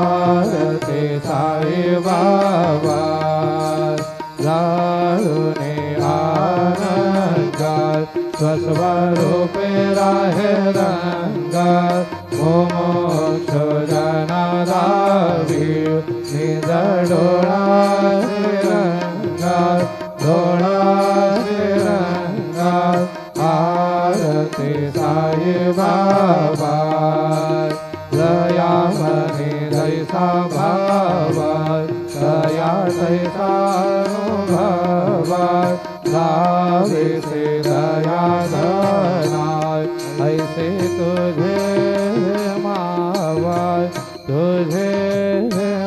आरती साई बाबा जाऊने आनंदात स्वस्वरूपे राहे रंगात मोक्ष जनादावी निज डोळा रंगात डोळा रंगात आरती साई बाबा दयामणी दैसा भावा दया दैसा अनुभवा गावे से दया धनाय ऐसे तुझे मावाय तुझे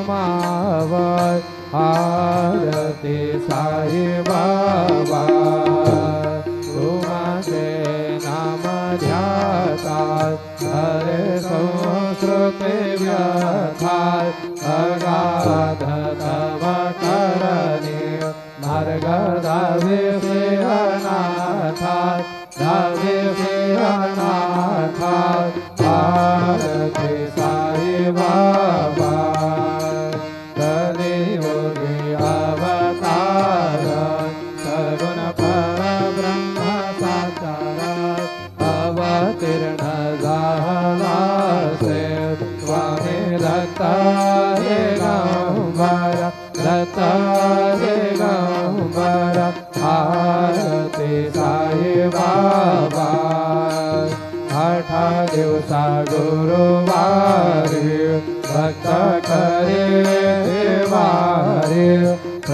मावाय आरती साई बाबा तुमचे नाम ध्याताय हरे संस्कृते व्यथाय अगाध तव करणे मार्ग दावे से अनाथाय दावे से अनाथाय आरती साई बाबा कलियुगी अवतार सगुण परब्रह्म साकार अवतीर्ण झाला से स्वामी दत्ता दिगंबर दत्ता दिगंबर आरती साई बाबा 8 दिवसा गुरुवारी भक्त करे